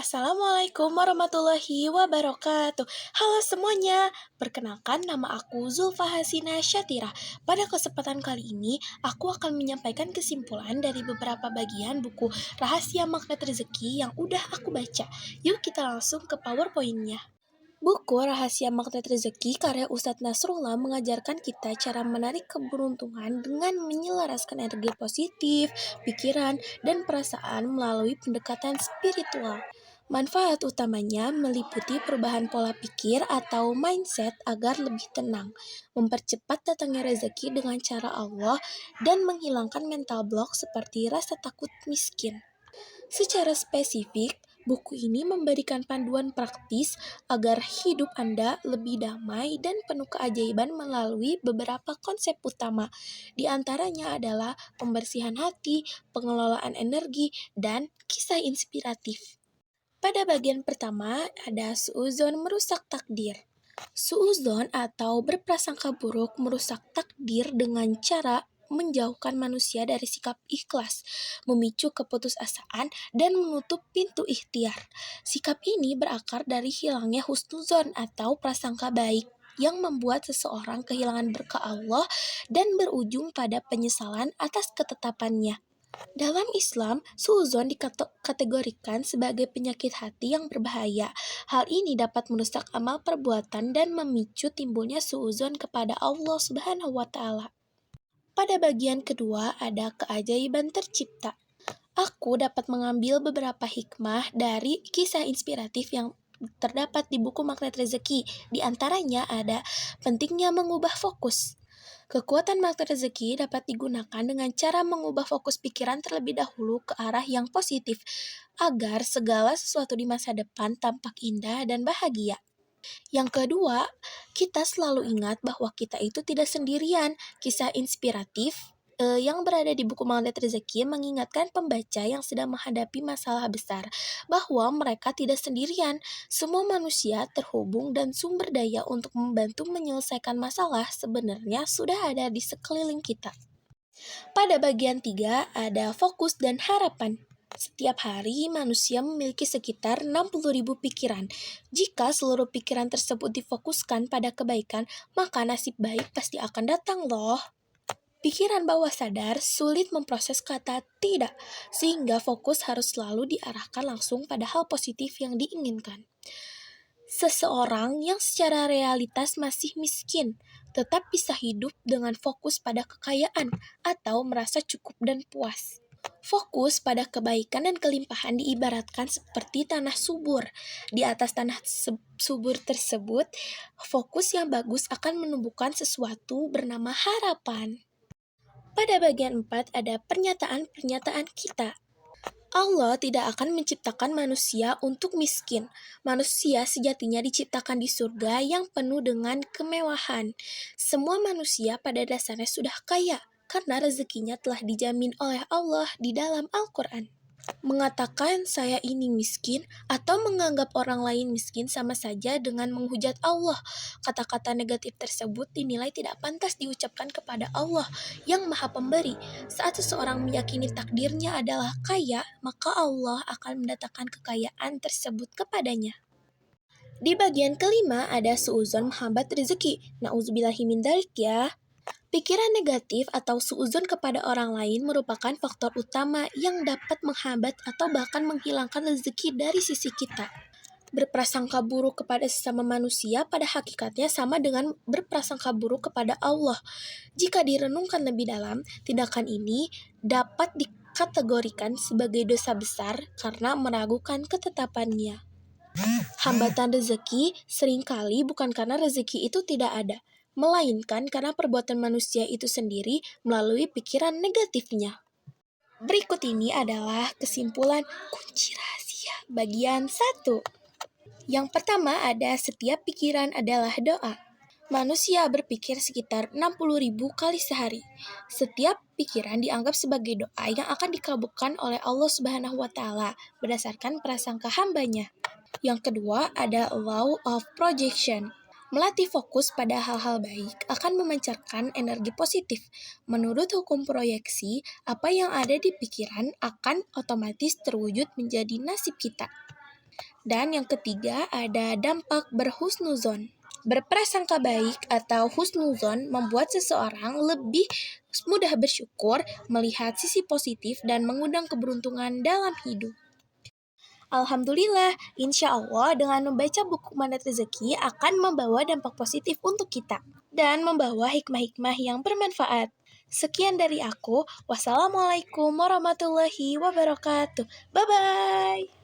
Assalamualaikum warahmatullahi wabarakatuh. Halo semuanya, perkenalkan nama aku Zulfa Hasina Syatira. Pada kesempatan kali ini, aku akan menyampaikan kesimpulan dari beberapa bagian buku Rahasia Magnet Rezeki yang udah aku baca. Yuk kita langsung ke PowerPoint-nya. Buku Rahasia Magnet Rezeki karya Ustadz Nasrullah mengajarkan kita cara menarik keberuntungan dengan menyelaraskan energi positif, pikiran, dan perasaan melalui pendekatan spiritual. Manfaat utamanya meliputi perubahan pola pikir atau mindset agar lebih tenang, mempercepat datangnya rezeki dengan cara Allah, dan menghilangkan mental block seperti rasa takut miskin. Secara spesifik, buku ini memberikan panduan praktis agar hidup Anda lebih damai dan penuh keajaiban melalui beberapa konsep utama. Di antaranya adalah pembersihan hati, pengelolaan energi, dan kisah inspiratif. Pada bagian pertama, ada suuzon merusak takdir. Suuzon atau berprasangka buruk merusak takdir dengan cara menjauhkan manusia dari sikap ikhlas, memicu keputusasaan, dan menutup pintu ikhtiar. Sikap ini berakar dari hilangnya husnuzon atau prasangka baik yang membuat seseorang kehilangan berkah Allah dan berujung pada penyesalan atas ketetapannya. Dalam Islam, suuzon dikategorikan sebagai penyakit hati yang berbahaya. Hal ini dapat merusak amal perbuatan dan memicu timbulnya suuzon kepada Allah Subhanahu wa taala. Pada bagian kedua ada keajaiban tercipta. Aku dapat mengambil beberapa hikmah dari kisah inspiratif yang terdapat di buku Magnet Rezeki. Di antaranya ada pentingnya mengubah fokus. Kekuatan magnet rezeki dapat digunakan dengan cara mengubah fokus pikiran terlebih dahulu ke arah yang positif, agar segala sesuatu di masa depan tampak indah dan bahagia. Yang kedua, kita selalu ingat bahwa kita itu tidak sendirian. Kisah inspiratif yang berada di buku Magnet Rezeki mengingatkan pembaca yang sedang menghadapi masalah besar bahwa mereka tidak sendirian. Semua manusia terhubung dan sumber daya untuk membantu menyelesaikan masalah sebenarnya sudah ada di sekeliling kita. Pada bagian 3 ada fokus dan harapan. Setiap hari, manusia memiliki sekitar 60.000 pikiran. Jika seluruh pikiran tersebut difokuskan pada kebaikan, maka nasib baik pasti akan datang loh. Pikiran bawah sadar sulit memproses kata tidak, sehingga fokus harus selalu diarahkan langsung pada hal positif yang diinginkan. Seseorang yang secara realitas masih miskin tetap bisa hidup dengan fokus pada kekayaan atau merasa cukup dan puas. Fokus pada kebaikan dan kelimpahan diibaratkan seperti tanah subur. Di atas tanah subur tersebut, fokus yang bagus akan menumbuhkan sesuatu bernama harapan. Pada bagian 4 ada pernyataan-pernyataan kita. Allah tidak akan menciptakan manusia untuk miskin. Manusia sejatinya diciptakan di surga yang penuh dengan kemewahan. Semua manusia pada dasarnya sudah kaya, karena rezekinya telah dijamin oleh Allah di dalam Al-Quran. Mengatakan saya ini miskin atau menganggap orang lain miskin sama saja dengan menghujat Allah. Kata-kata negatif tersebut dinilai tidak pantas diucapkan kepada Allah yang Maha Pemberi. Saat seseorang meyakini takdirnya adalah kaya, maka Allah akan mendatangkan kekayaan tersebut kepadanya. Di bagian kelima ada suuzon menghambat rezeki. Nauzubillahi min dzalik ya. Pikiran negatif atau suuzon kepada orang lain merupakan faktor utama yang dapat menghambat atau bahkan menghilangkan rezeki dari sisi kita. Berprasangka buruk kepada sesama manusia pada hakikatnya sama dengan berprasangka buruk kepada Allah. Jika direnungkan lebih dalam, tindakan ini dapat dikategorikan sebagai dosa besar karena meragukan ketetapannya. Hambatan rezeki seringkali bukan karena rezeki itu tidak ada, melainkan karena perbuatan manusia itu sendiri melalui pikiran negatifnya. Berikut ini adalah kesimpulan kunci rahasia bagian 1. Yang pertama ada setiap pikiran adalah doa. Manusia berpikir sekitar 60.000 kali sehari. Setiap pikiran dianggap sebagai doa yang akan dikabulkan oleh Allah Subhanahu wa taala berdasarkan prasangka hambanya. Yang kedua ada law of projection. Melatih fokus pada hal-hal baik akan memancarkan energi positif. Menurut hukum proyeksi, apa yang ada di pikiran akan otomatis terwujud menjadi nasib kita. Dan yang ketiga ada dampak berhusnuzon. Berprasangka baik atau husnuzon membuat seseorang lebih mudah bersyukur, melihat sisi positif, dan mengundang keberuntungan dalam hidup. Alhamdulillah, insya Allah dengan membaca buku Mandat Rezeki akan membawa dampak positif untuk kita dan membawa hikmah-hikmah yang bermanfaat. Sekian dari aku. Wassalamualaikum warahmatullahi wabarakatuh. Bye-bye.